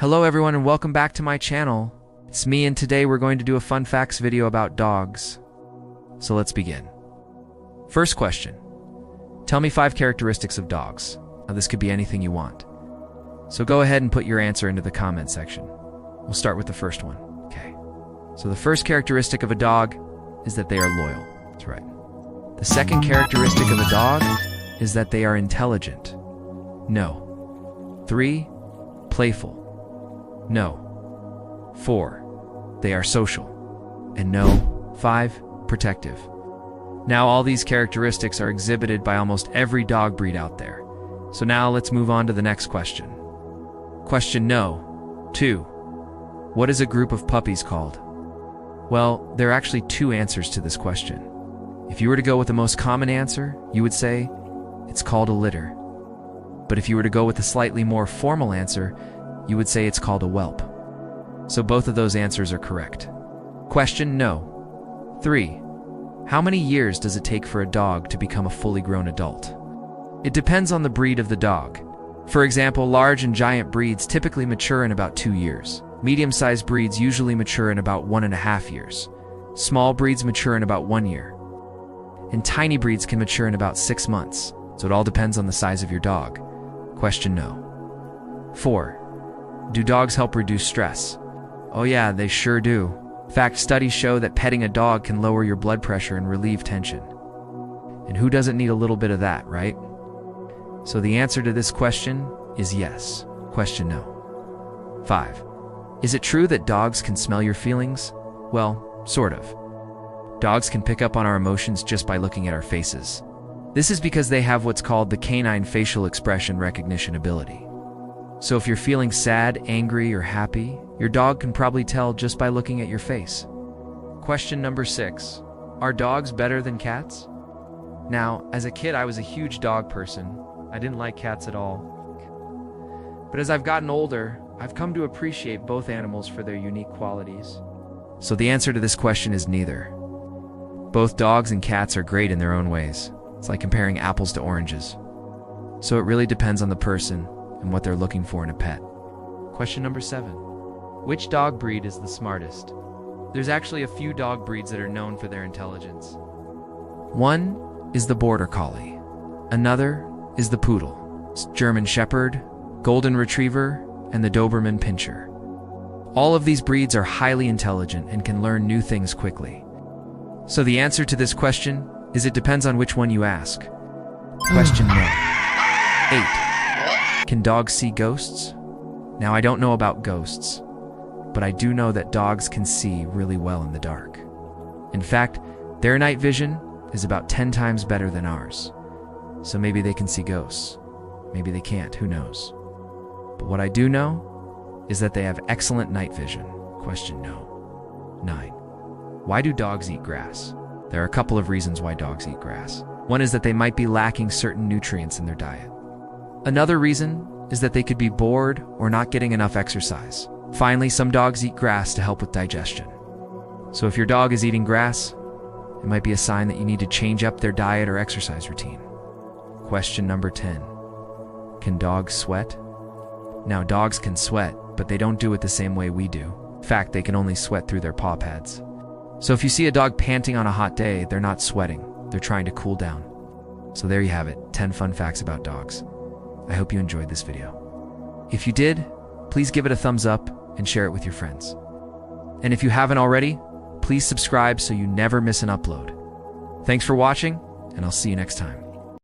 Hello everyone and welcome back to my channel. It's me and today we're going to do a fun facts video about dogs. So let's begin. First question. Tell me 5 characteristics of dogs. Now this could be anything you want. So go ahead and put your answer into the comment section. We'll start with the first one. Okay. So the first characteristic of a dog is that they are loyal. That's right. The second characteristic of a dog is that they are intelligent. No. 3. Playful. No. 4. They are social. And no. 5. Protective. Now all these characteristics are exhibited by almost every dog breed out there. So now let's move on to the next question. Question no. 2. What is a group of puppies called? Well, there are actually 2 answers to this question. If you were to go with the most common answer, you would say it's called a litter. But if you were to go with a slightly more formal answer, you would say it's called a whelp. So both of those answers are correct. Question no. 3. How many years does it take for a dog to become a fully grown adult? It depends on the breed of the dog. For example, large and giant breeds typically mature in about 2 years. Medium-sized breeds usually mature in about 1.5 years. Small breeds mature in about 1 year. And tiny breeds can mature in about 6 months. So it all depends on the size of your dog. Question no. 4. Do dogs help reduce stress? Oh yeah, they sure do. In fact, studies show that petting a dog can lower your blood pressure and relieve tension. And who doesn't need a little bit of that, right? So the answer to this question is yes. Question no. 5. Is it true that dogs can smell your feelings? Well, sort of. Dogs can pick up on our emotions just by looking at our faces. This is because they have what's called the canine facial expression recognition ability. So if you're feeling sad, angry, or happy, your dog can probably tell just by looking at your face. Question number 6. Are dogs better than cats? Now, as a kid, I was a huge dog person. I didn't like cats at all. But as I've gotten older, I've come to appreciate both animals for their unique qualities. So the answer to this question is neither. Both dogs and cats are great in their own ways. It's like comparing apples to oranges. So it really depends on the person and what they're looking for in a pet. Question number 7. Which dog breed is the smartest? There's actually a few dog breeds that are known for their intelligence. One is the Border Collie. Another is the Poodle, German Shepherd, Golden Retriever, and the Doberman Pinscher. All of these breeds are highly intelligent and can learn new things quickly. So the answer to this question is it depends on which one you ask. Question no. 8. Can dogs see ghosts? Now I don't know about ghosts, but I do know that dogs can see really well in the dark. In fact, their night vision is about 10 times better than ours. So maybe they can see ghosts. Maybe they can't, who knows? But what I do know is that they have excellent night vision. Question no. 9. Why do dogs eat grass? There are a couple of reasons why dogs eat grass. One is that they might be lacking certain nutrients in their diet. Another reason is that they could be bored or not getting enough exercise. Finally, some dogs eat grass to help with digestion. So if your dog is eating grass, it might be a sign that you need to change up their diet or exercise routine. Question number 10. Can dogs sweat? Now, dogs can sweat, but they don't do it the same way we do. In fact, they can only sweat through their paw pads. So if you see a dog panting on a hot day, they're not sweating. They're trying to cool down. So there you have it, 10 fun facts about dogs. I hope you enjoyed this video. If you did, please give it a thumbs up and share it with your friends. And if you haven't already, please subscribe so you never miss an upload. Thanks for watching, and I'll see you next time.